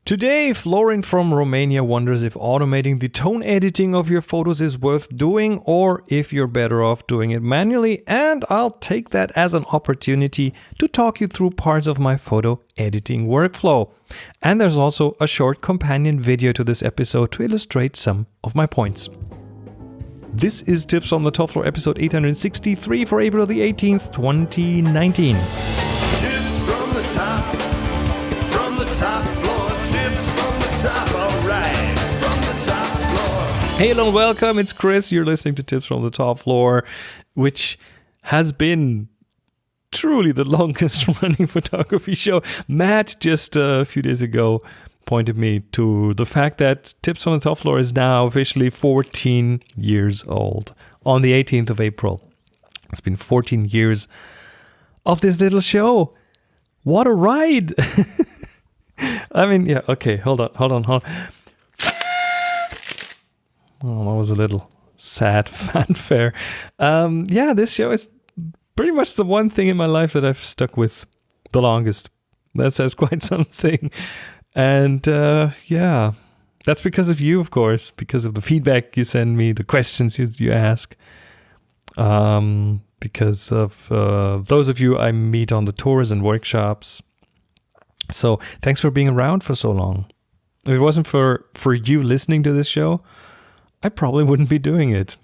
Today, Florin from Romania wonders if automating the tone editing of your photos is worth doing or if you're better off doing it manually, and I'll take that as an opportunity to talk you through parts of my photo editing workflow. And there's also a short companion video to this episode to illustrate some of my points. This is Tips from the Top Floor, episode 863 for April the 18th, 2019. Tips from the top floor. Tips from the top, alright, from the top floor. Hey, hello and welcome, it's Chris. You're listening to Tips from the Top Floor, which has been truly the longest running photography show. Matt just a few days ago pointed me to the fact that Tips from the Top Floor is now officially 14 years old on the 18th of April. It's been 14 years of this little show. What a ride! I mean, yeah, okay, hold on. Oh, that was a little sad fanfare. Yeah, this show is pretty much the one thing in my life that I've stuck with the longest. That says quite something. And yeah, that's because of you, of course, because of the feedback you send me, the questions you ask, because of those of you I meet on the tours and workshops. So thanks for being around for so long. If it wasn't for you listening to this show, I probably wouldn't be doing it.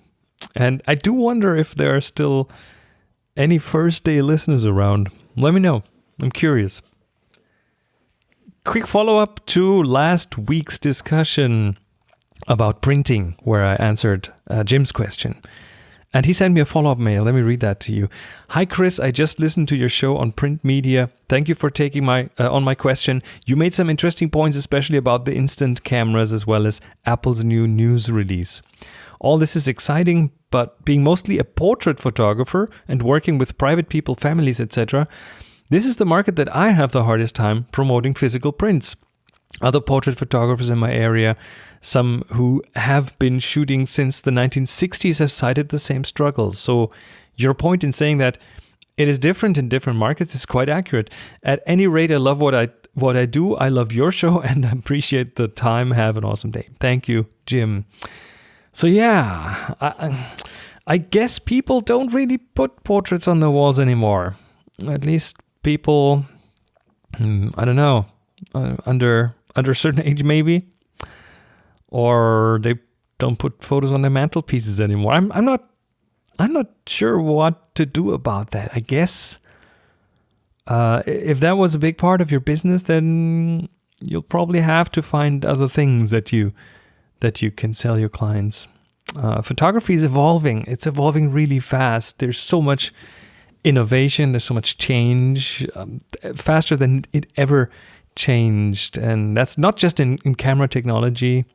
And I do wonder if there are still any first day listeners around. Let me know. I'm curious. Quick follow-up to last week's discussion about printing, where I answered Jim's question. And he sent me a follow-up mail. Let me read that to you. Hi, Chris. I just listened to your show on print media. Thank you for taking on my question. You made some interesting points, especially about the instant cameras as well as Apple's new news release. All this is exciting, but being mostly a portrait photographer and working with private people, families, etc., this is the market that I have the hardest time promoting physical prints. Other portrait photographers in my area, some who have been shooting since the 1960s, have cited the same struggles. So your point in saying that it is different in different markets is quite accurate. At any rate, I love what I do. I love your show and I appreciate the time. Have an awesome day. Thank you, Jim. So yeah, I guess people don't really put portraits on the walls anymore. At least people, I don't know, under a certain age maybe, or they don't put photos on their mantelpieces anymore. I'm not sure what to do about that. I guess if that was a big part of your business, then you'll probably have to find other things that you can sell your clients. Photography is evolving. It's evolving really fast. There's so much innovation. There's so much change, faster than it ever changed. And that's not just in camera technology,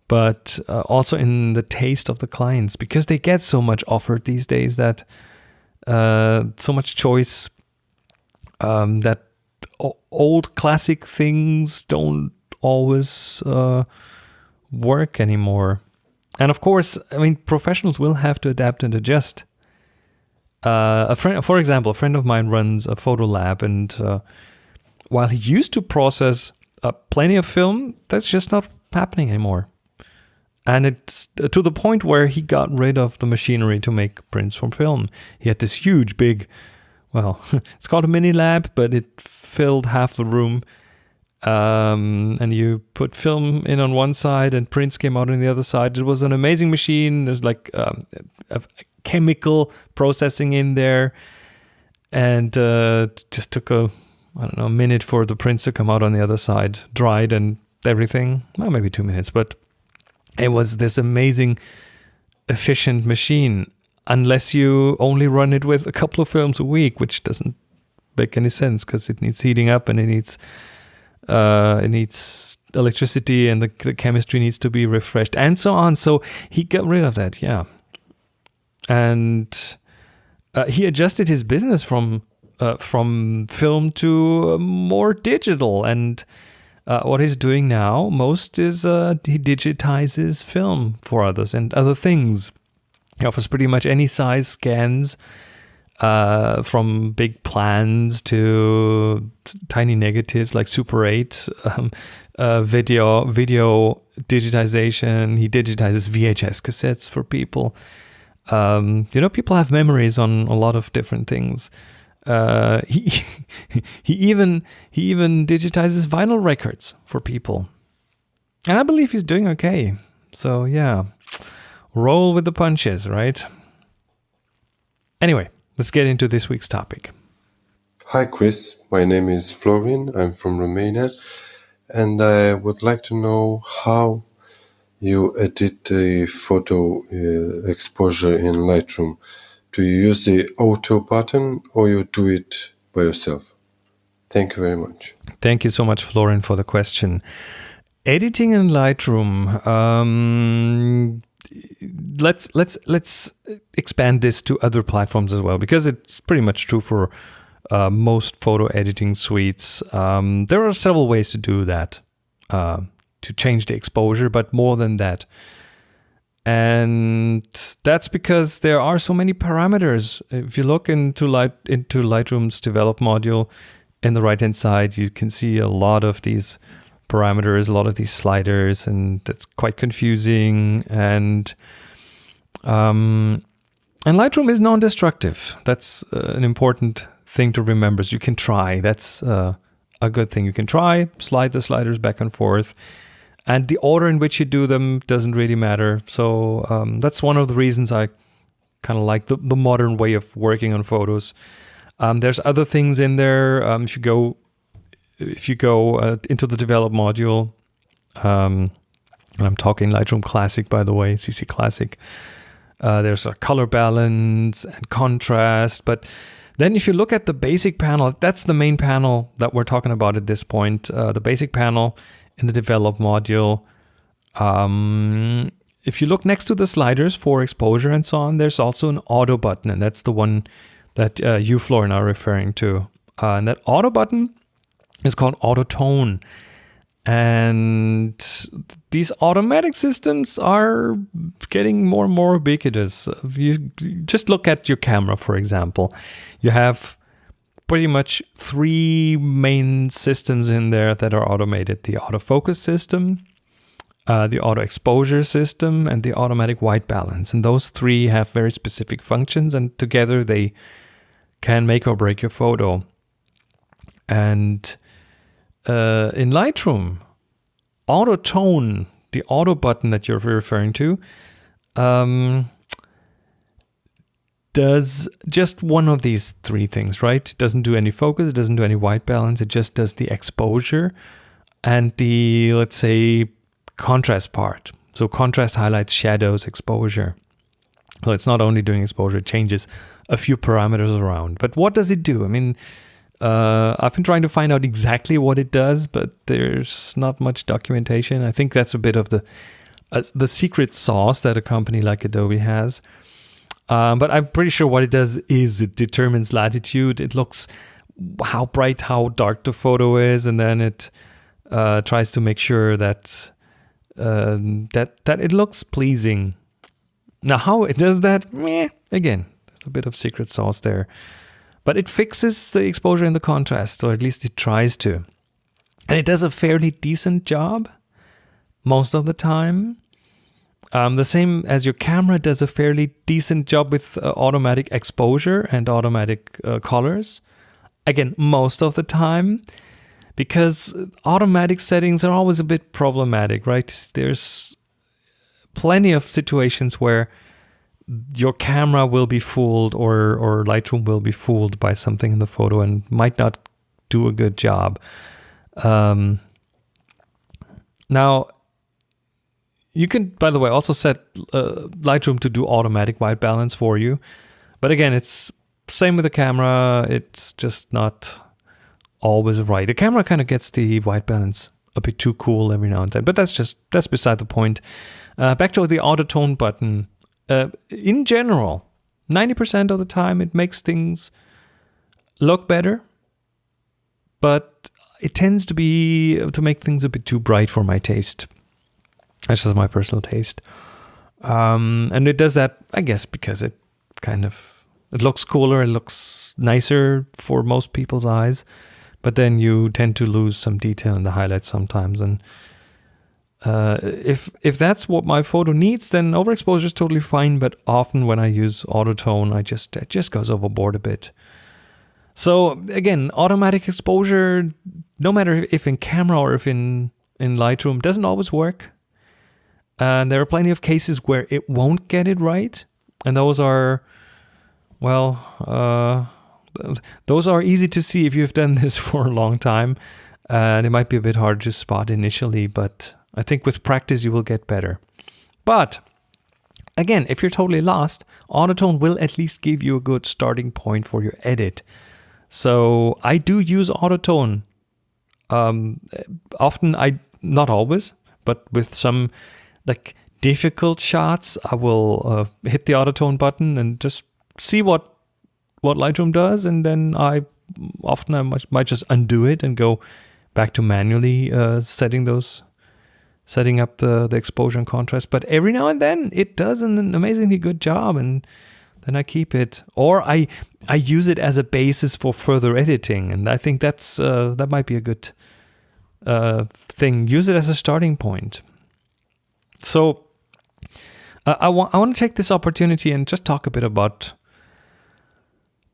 but also in the taste of the clients, because they get so much offered these days, that so much choice, that old classic things don't always work anymore. And of course, I mean, professionals will have to adapt and adjust. For example, a friend of mine runs a photo lab, and while he used to process plenty of film, that's just not happening anymore. And it's to the point where he got rid of the machinery to make prints from film. He had this huge, big, well, it's called a mini lab, but it filled half the room. And you put film in on one side and prints came out on the other side. It was an amazing machine. There's like a chemical processing in there. And just took a minute for the prints to come out on the other side, dried and everything. Well, maybe 2 minutes, but it was this amazing, efficient machine, unless you only run it with a couple of films a week, which doesn't make any sense because it needs heating up and it needs electricity, and the chemistry needs to be refreshed and so on. So he got rid of that, yeah. And he adjusted his business from film to more digital. And what he's doing now most is he digitizes film for others and other things. He offers pretty much any size scans from big plans to tiny negatives like Super 8, video digitization. He digitizes VHS cassettes for people. People have memories on a lot of different things. He even digitizes vinyl records for people, and I believe he's doing okay. So yeah, roll with the punches, right? Anyway, let's get into this week's topic. Hi Chris, my name is Florin, I'm from Romania, and I would like to know how you edit the photo exposure in Lightroom. Do you use the auto button or you do it by yourself? Thank you very much. Thank you so much, Florin, for the question. Editing in Lightroom. Let's expand this to other platforms as well, because it's pretty much true for most photo editing suites. There are several ways to do that, to change the exposure, but more than that. And that's because there are so many parameters. If you look into Lightroom's develop module in the right-hand side, you can see a lot of these parameters, a lot of these sliders, and that's quite confusing. And Lightroom is non-destructive. That's an important thing to remember. So you can try. That's a good thing. You can try, slide the sliders back and forth. And the order in which you do them doesn't really matter. So that's one of the reasons I kind of like the modern way of working on photos. There's other things in there. If you go into the develop module, and I'm talking Lightroom Classic, by the way, CC Classic. There's a color balance and contrast. But then if you look at the basic panel, that's the main panel that we're talking about at this point. The basic panel in the develop module. If you look next to the sliders for exposure and so on, there's also an auto button, and that's the one that you, Florin, are referring to. And that auto button is called auto tone. And these automatic systems are getting more and more ubiquitous. If you just look at your camera, for example, you have pretty much three main systems in there that are automated: the autofocus system, the auto exposure system, and the automatic white balance. And those three have very specific functions, and together they can make or break your photo. And in Lightroom, auto tone, the auto button that you're referring to, does just one of these three things, right? It doesn't do any focus, it doesn't do any white balance, it just does the exposure and the, let's say, contrast part. So contrast, highlights, shadows, exposure. So it's not only doing exposure, it changes a few parameters around. But what does it do? I mean, I've been trying to find out exactly what it does, but there's not much documentation. I think that's a bit of the secret sauce that a company like Adobe has. But I'm pretty sure what it does is it determines latitude. It looks how bright, how dark the photo is, and then it tries to make sure that that it looks pleasing. Now, how it does that? Again, there's a bit of secret sauce there. But it fixes the exposure and the contrast, or at least it tries to. And it does a fairly decent job most of the time. The same as your camera does a fairly decent job with automatic exposure and automatic colors. Again, most of the time, because automatic settings are always a bit problematic, right? There's plenty of situations where your camera will be fooled or Lightroom will be fooled by something in the photo and might not do a good job. Now, you can, by the way, also set Lightroom to do automatic white balance for you. But again, it's same with the camera. It's just not always right. The camera kind of gets the white balance a bit too cool every now and then. But that's beside the point. Back to the auto tone button. In general, 90% of the time it makes things look better. But it tends to make things a bit too bright for my taste. That's just my personal taste. And it does that, I guess, because it kind of It looks cooler, it looks nicer for most people's eyes, but then you tend to lose some detail in the highlights sometimes. And if that's what my photo needs, then overexposure is totally fine. But often when I use autotone, it just goes overboard a bit. So again, automatic exposure, no matter if in camera or if in Lightroom, doesn't always work. And there are plenty of cases where it won't get it right. And those are, those are easy to see if you've done this for a long time. And it might be a bit hard to spot initially, but I think with practice you will get better. But again, if you're totally lost, autotone will at least give you a good starting point for your edit. So I do use autotone. Often, not always, but with some like difficult shots, I will hit the autotone button and just see what Lightroom does, and then I might just undo it and go back to manually setting up the exposure and contrast. But every now and then it does an amazingly good job, and then I keep it, or I use it as a basis for further editing, and I think that might be a good thing. Use it as a starting point. So I want to take this opportunity and just talk a bit about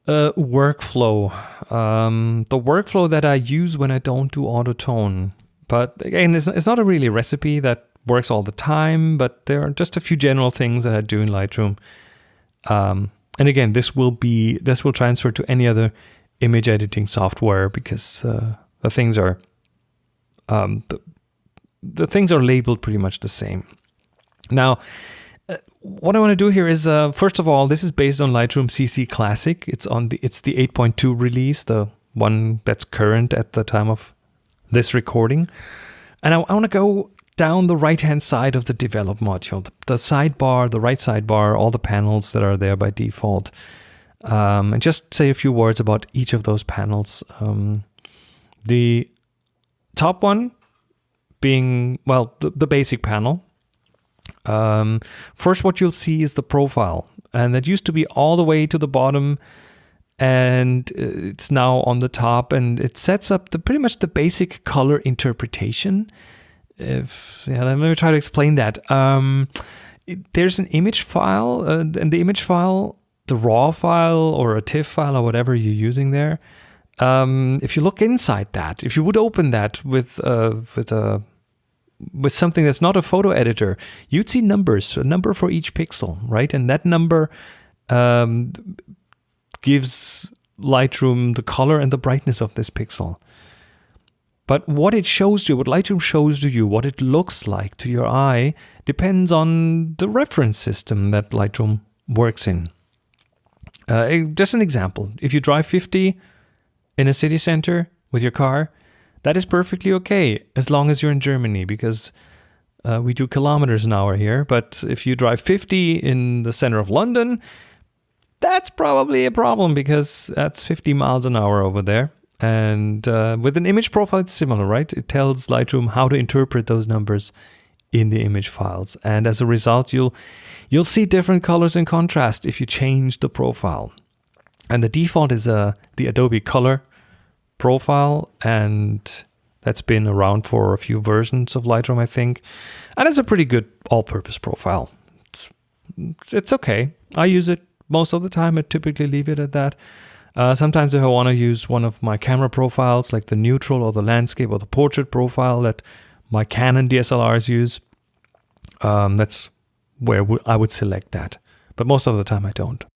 workflow. The workflow that I use when I don't do autotone. But again, it's not a really recipe that works all the time, but there are just a few general things that I do in Lightroom. And again, this will transfer to any other image editing software, because the things are labeled pretty much the same. Now, what I want to do here is, first of all, this is based on Lightroom CC Classic. It's the 8.2 release, the one that's current at the time of this recording. And I want to go down the right-hand side of the develop module, the sidebar, the right sidebar, all the panels that are there by default. And just say a few words about each of those panels. The top one being, the basic panel. First, what you'll see is the profile, and that used to be all the way to the bottom, and it's now on the top, and it sets up pretty much the basic color interpretation. Let me try to explain that. There's an image file, and the image file, the raw file or a TIFF file or whatever you're using there. If you look inside that, if you would open that with something that's not a photo editor, you'd see numbers, a number for each pixel, right? And that number gives Lightroom the color and the brightness of this pixel. But what it shows you, what Lightroom shows to you, what it looks like to your eye, depends on the reference system that Lightroom works in. Just an example, if you drive 50 in a city center with your car, that is perfectly okay, as long as you're in Germany, because we do kilometers an hour here. But if you drive 50 in the center of London, that's probably a problem, because that's 50 miles an hour over there. And with an image profile, it's similar, right? It tells Lightroom how to interpret those numbers in the image files. And as a result, you'll see different colors and contrast if you change the profile. And the default is the Adobe Color profile, and that's been around for a few versions of Lightroom, I think. And it's a pretty good all-purpose profile. It's okay. I use it most of the time. I typically leave it at that. Sometimes if I want to use one of my camera profiles, like the neutral or the landscape or the portrait profile that my Canon DSLRs use, that's where I would select that. But most of the time I don't.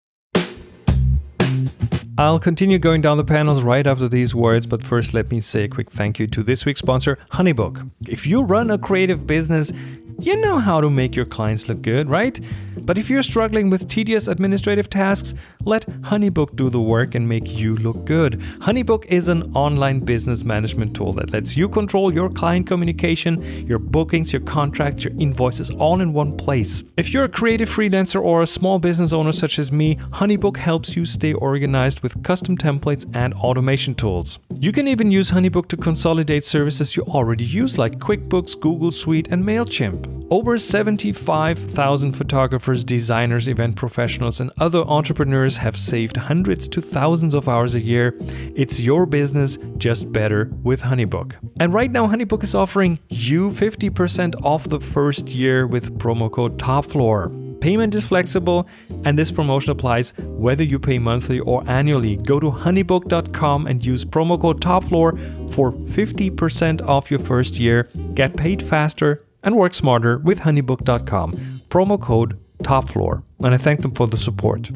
I'll continue going down the panels right after these words, but first let me say a quick thank you to this week's sponsor, Honeybook. If you run a creative business, you know how to make your clients look good, right? But if you're struggling with tedious administrative tasks, let Honeybook do the work and make you look good. Honeybook is an online business management tool that lets you control your client communication, your bookings, your contracts, your invoices, all in one place. If you're a creative freelancer or a small business owner such as me, Honeybook helps you stay organized with custom templates and automation tools. You can even use Honeybook to consolidate services you already use, like QuickBooks, Google Suite, and MailChimp. Over 75,000 photographers, designers, event professionals, and other entrepreneurs have saved hundreds to thousands of hours a year. It's your business, just better with HoneyBook. And right now, HoneyBook is offering you 50% off the first year with promo code TOPFLOOR. Payment is flexible, and this promotion applies whether you pay monthly or annually. Go to honeybook.com and use promo code TOPFLOOR for 50% off your first year. Get paid faster and work smarter with honeybook.com. Promo code TOPFLOOR. And I thank them for the support.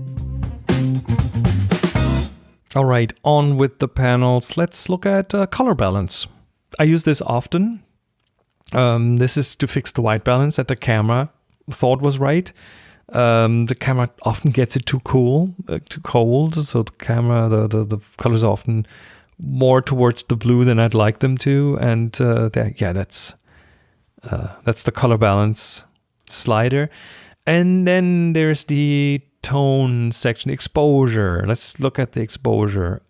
All right, on with the panels. Let's look at color balance. I use this often. This is to fix the white balance that the camera thought was right. The camera often gets it too cold, so the camera, the colors are often more towards the blue than I'd like them to, and that's the color balance slider. And then there's the tone section, exposure. Let's look at the exposure.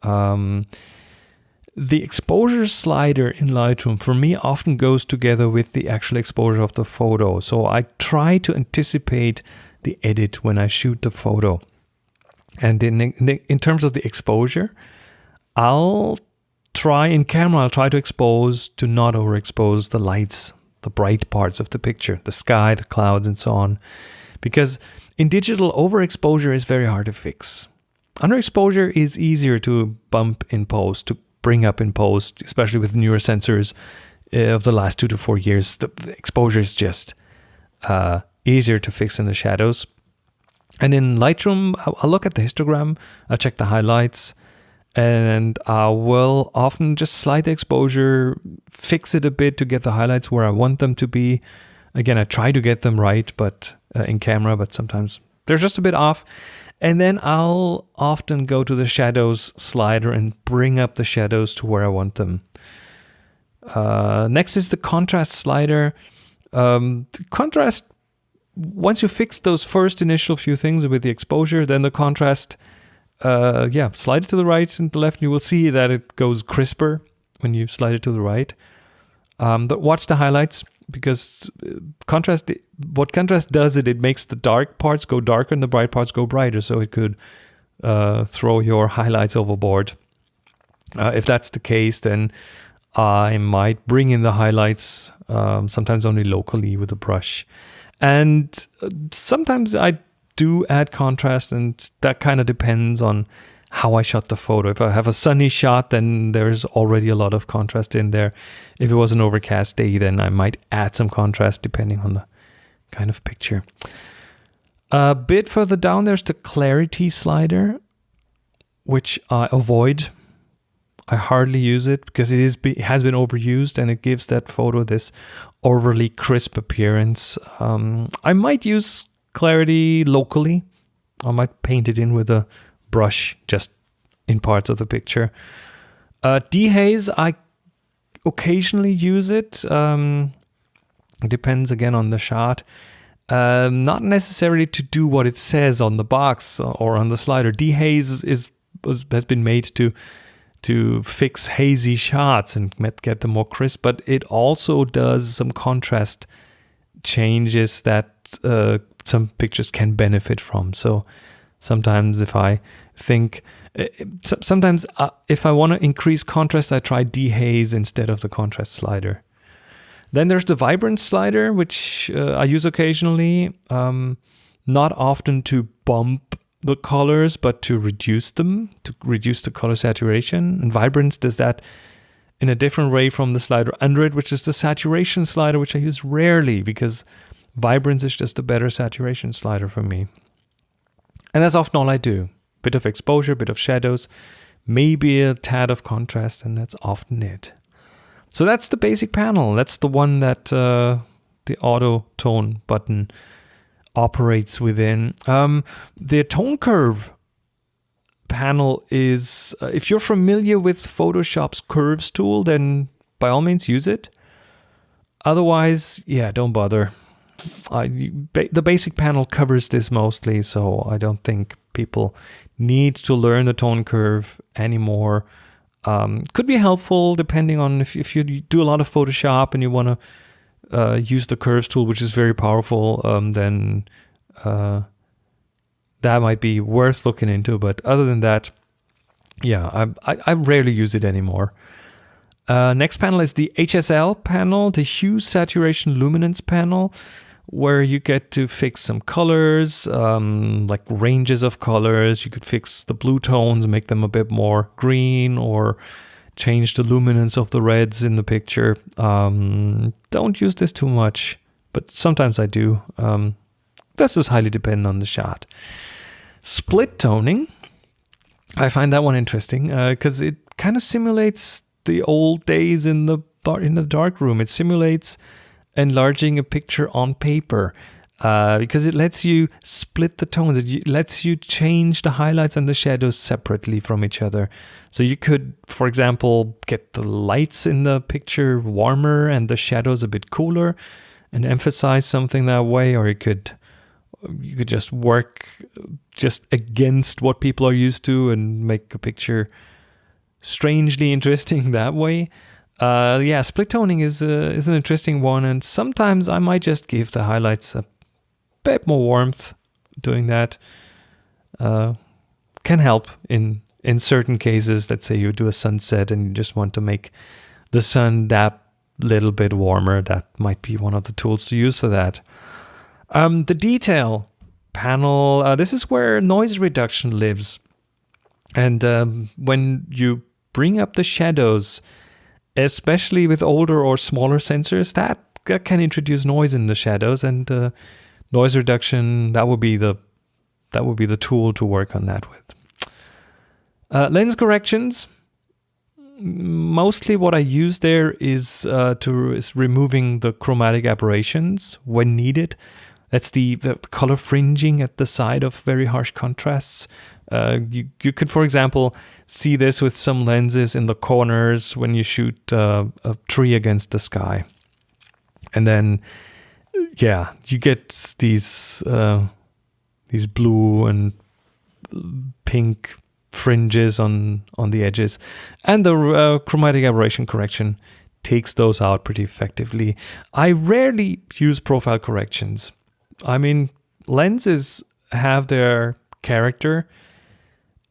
The exposure slider in Lightroom for me often goes together with the actual exposure of the photo. So I try to anticipate the edit when I shoot the photo. And in terms of the exposure, I'll try to expose to not overexpose the lights, the bright parts of the picture, the sky, the clouds, and so on. Because in digital, overexposure is very hard to fix. Underexposure is easier to bump in post, to bring up in post, especially with newer sensors of the last 2 to 4 years. The exposure is just easier to fix in the shadows. And in Lightroom, I'll look at the histogram, I'll check the highlights, and I will often just slide the exposure, fix it a bit to get the highlights where I want them to be. Again, I try to get them right, but in camera, but sometimes they're just a bit off. And then I'll often go to the shadows slider and bring up the shadows to where I want them. Next is the contrast slider. Contrast, once you fix those first initial few things with the exposure, then the contrast, slide it to the right and the left, and you will see that it goes crisper when you slide it to the right. But watch the highlights, because what contrast does, it makes the dark parts go darker and the bright parts go brighter, so it could throw your highlights overboard. If that's the case, then I might bring in the highlights, sometimes only locally with a brush. And sometimes I do add contrast, and that kind of depends on how I shot the photo. If I have a sunny shot, then there's already a lot of contrast in there. If it was an overcast day, then I might add some contrast depending on the kind of picture. A bit further down, there's the clarity slider, which I avoid. I hardly use it because it has been overused, and it gives that photo this overly crisp appearance. I might use clarity locally. I might paint it in with a brush just in parts of the picture. Dehaze, I occasionally use it. It depends again on the shot. Not necessarily to do what it says on the box or on the slider. Dehaze has been made to fix hazy shots and get them more crisp, but it also does some contrast changes that some pictures can benefit from. So sometimes if I think, if I want to increase contrast, I try dehaze instead of the contrast slider. Then there's the vibrance slider, which I use occasionally, not often to bump the colors, but to reduce them, to reduce the color saturation. And vibrance does that in a different way from the slider under it, which is the saturation slider, which I use rarely because vibrance is just a better saturation slider for me. And that's often all I do. Bit of exposure, bit of shadows, maybe a tad of contrast, and that's often it. So that's the basic panel. That's the one that the auto tone button operates within. The tone curve panel is, if you're familiar with Photoshop's curves tool, then by all means use it. Otherwise, don't bother. The basic panel covers this mostly, so I don't think people need to learn the tone curve anymore. Could be helpful depending on if you do a lot of Photoshop and you want use the curves tool, which is very powerful, then that might be worth looking into. But other than that, yeah, I rarely use it anymore. Next panel is the HSL panel, the hue, saturation, luminance panel, where you get to fix some colors, like ranges of colors. You could fix the blue tones, make them a bit more green, or change the luminance of the reds in the picture. Don't use this too much, but sometimes I do. This is highly dependent on the shot. Split toning, I find that one interesting because it kind of simulates the old days in the darkroom. It simulates enlarging a picture on paper because it lets you split the tones. It lets you change the highlights and the shadows separately from each other. So you could, for example, get the lights in the picture warmer and the shadows a bit cooler and emphasize something that way, or you could just work just against what people are used to and make a picture strangely interesting that way. Split toning is an interesting one, and sometimes I might just give the highlights a bit more warmth. Doing that can help in certain cases. Let's say you do a sunset and you just want to make the sun that little bit warmer. That might be one of the tools to use for that. The detail panel, this is where noise reduction lives. And when you bring up the shadows, especially with older or smaller sensors, that can introduce noise in the shadows, and noise reduction, that would be the tool to work on that with. Lens corrections, mostly what I use there is removing the chromatic aberrations when needed. That's the color fringing at the side of very harsh contrasts. You could, for example, see this with some lenses in the corners when you shoot a tree against the sky. And then, yeah, you get these blue and pink fringes on the edges. And the chromatic aberration correction takes those out pretty effectively. I rarely use profile corrections. I mean, lenses have their character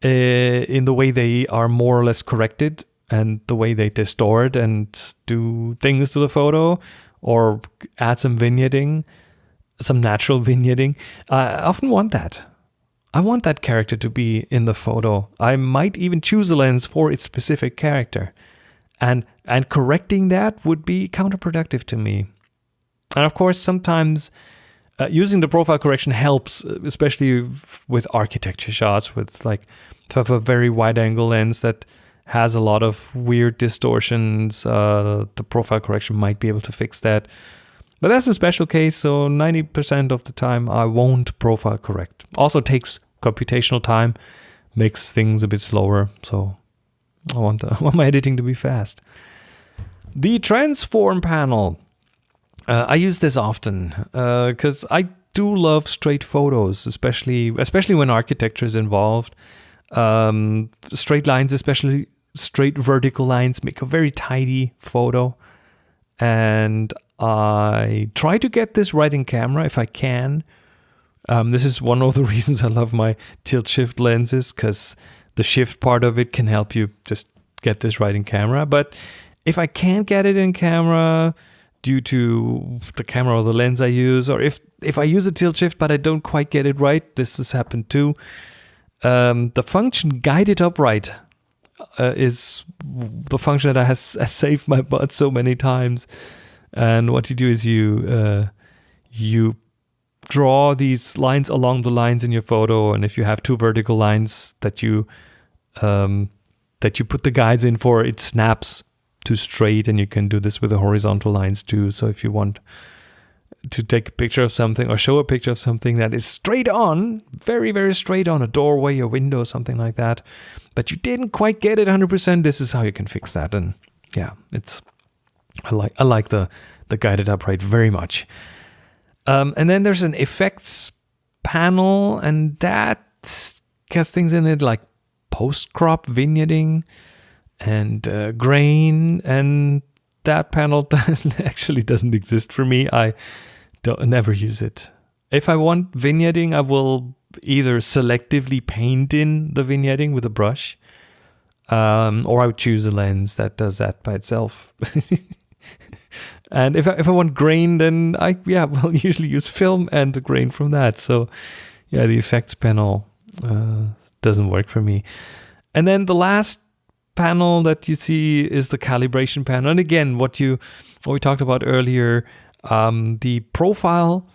in the way they are more or less corrected and the way they distort and do things to the photo or add some vignetting, some natural vignetting. I often want that. I want that character to be in the photo. I might even choose a lens for its specific character. And correcting that would be counterproductive to me. And of course, sometimes using the profile correction helps, especially with architecture shots, with like to have a very wide angle lens that has a lot of weird distortions. The profile correction might be able to fix that. But that's a special case, so 90% of the time I won't profile correct. Also takes computational time, makes things a bit slower, so I want my editing to be fast. The transform panel. I use this often because I do love straight photos, especially when architecture is involved. Straight lines, especially straight vertical lines, make a very tidy photo. And I try to get this right in camera if I can. This is one of the reasons I love my tilt shift lenses, because the shift part of it can help you just get this right in camera. But if I can't get it in camera due to the camera or the lens I use, or if I use a tilt shift but I don't quite get it right, this has happened too. The function guided upright is the function that has saved my butt so many times. And what you do is you draw these lines along the lines in your photo, and if you have two vertical lines that you put the guides in for, it snaps to straight, and you can do this with the horizontal lines too. So if you want to take a picture of something or show a picture of something that is straight on, very, very straight on, a doorway, a window, something like that, but you didn't quite get it 100%, this is how you can fix that. And yeah, I like the guided upright very much. And then there's an effects panel, and that has things in it like post-crop vignetting and grain, and that panel that actually doesn't exist for me. I never use it. If I want vignetting, I will either selectively paint in the vignetting with a brush, or I would choose a lens that does that by itself. And if I want grain, then will usually use film and the grain from that. So yeah, the effects panel doesn't work for me. And then the last panel that you see is the calibration panel. And again, what we talked about earlier, the profile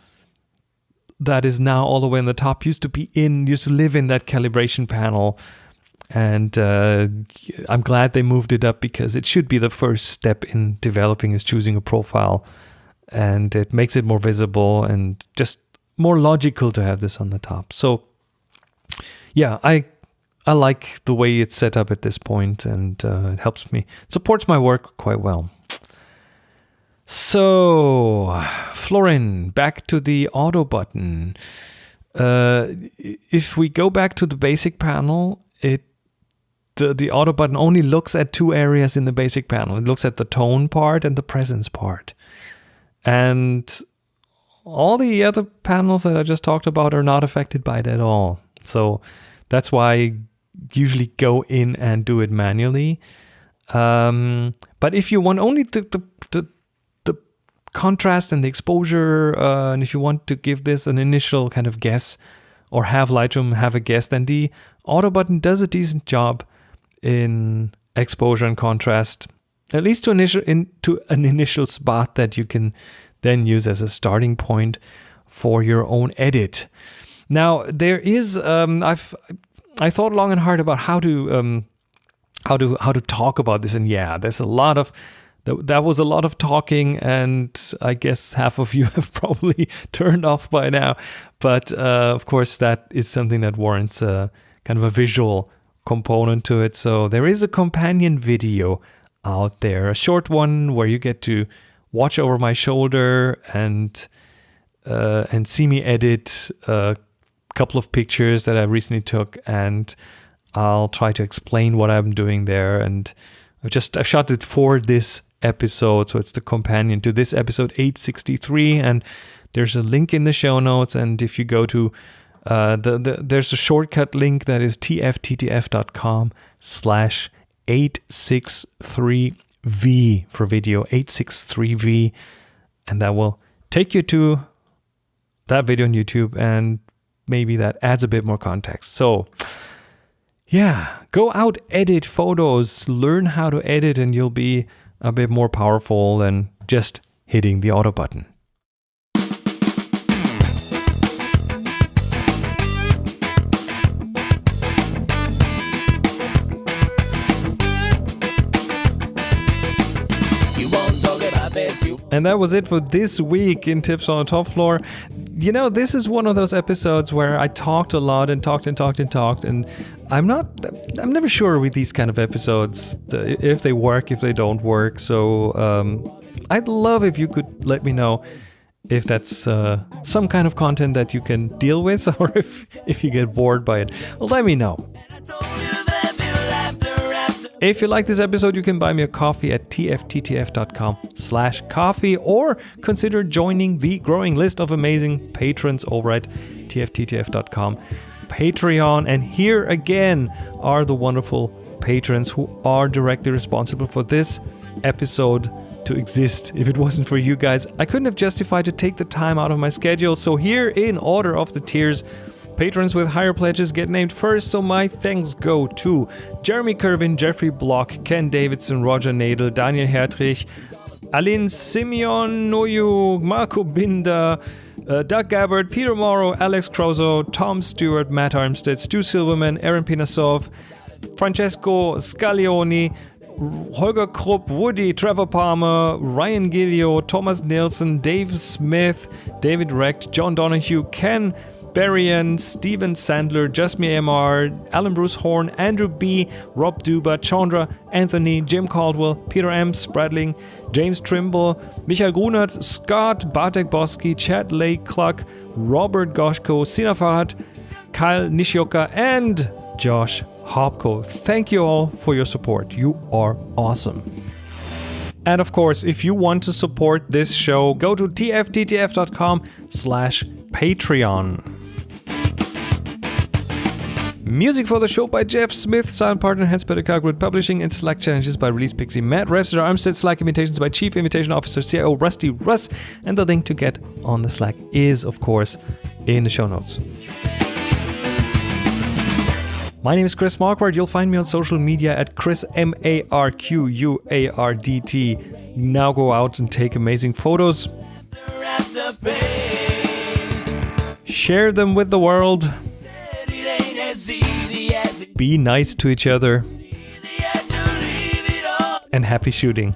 that is now all the way on the top used to live in that calibration panel. And I'm glad they moved it up, because it should be the first step in developing is choosing a profile. And it makes it more visible and just more logical to have this on the top. So yeah, I like the way it's set up at this point, and it supports my work quite well. So, Florin, back to the auto button. If we go back to the basic panel, the auto button only looks at two areas in the basic panel. It looks at the tone part and the presence part. And all the other panels that I just talked about are not affected by it at all. So that's why I usually go in and do it manually. But if you want only the contrast and the exposure, and if you want to give this an initial kind of guess, or have Lightroom have a guess, then the auto button does a decent job in exposure and contrast, at least to an initial spot that you can then use as a starting point for your own edit. Now there is I thought long and hard about how to talk about this, and yeah, there's a lot of that was a lot of talking, and I guess half of you have probably turned off by now. But of course, that is something that warrants a kind of a visual component to it. So there is a companion video out there, a short one where you get to watch over my shoulder and see me edit a couple of pictures that I recently took, and I'll try to explain what I'm doing there. And I've shot it for this episode, so it's the companion to this episode 863, and there's a link in the show notes. And if you go to there's a shortcut link that is tfttf.com/863v for video, 863v, and that will take you to that video on YouTube, and maybe that adds a bit more context. So yeah, go out, edit photos, learn how to edit, and you'll be a bit more powerful than just hitting the auto button. And that was it for this week in Tips on the Top Floor. You know, this is one of those episodes where I talked a lot and talked, and I'm never sure with these kind of episodes if they work, if they don't work. So I'd love if you could let me know if that's some kind of content that you can deal with, or if you get bored by it. Let me know. If you like this episode, you can buy me a coffee at tfttf.com/coffee, or consider joining the growing list of amazing patrons over at tfttf.com Patreon. And here again are the wonderful patrons who are directly responsible for this episode to exist. If it wasn't for you guys, I couldn't have justified to take the time out of my schedule. So here, in order of the tiers, patrons with higher pledges get named first, so my thanks go to Jeremy Kervin, Jeffrey Block, Ken Davidson, Roger Nadel, Daniel Hertrich, Aline Simeon, Noyu, Marco Binder, Doug Gabbard, Peter Morrow, Alex Crozo, Tom Stewart, Matt Armstead, Stu Silverman, Aaron Pinasov, Francesco Scaglioni, Holger Krupp, Woody, Trevor Palmer, Ryan Gilio, Thomas Nielsen, Dave Smith, David Recht, John Donahue, Ken Berrien, Steven Sandler, Jasmine MR, Alan Bruce Horn, Andrew B., Rob Duba, Chandra, Anthony, Jim Caldwell, Peter M. Spradling, James Trimble, Michael Grunert, Scott, Bartek Boski, Chad Lake Clark, Robert Goshko, Sina Farhat, Kyle Nishioka, and Josh Hopko. Thank you all for your support. You are awesome. And of course, if you want to support this show, go to tfttf.com/Patreon. Music for the show by Jeff Smith, sound partner Hans Peter Cargwood Publishing, and Slack challenges by Release Pixie Matt, Revster Armstead, Slack invitations by Chief Invitation Officer CIO Rusty Russ, and the link to get on the Slack is, of course, in the show notes. My name is Chris Marquardt. You'll find me on social media at Chris MarQuardt. Now go out and take amazing photos. Share them with the world. Be nice to each other. And happy shooting.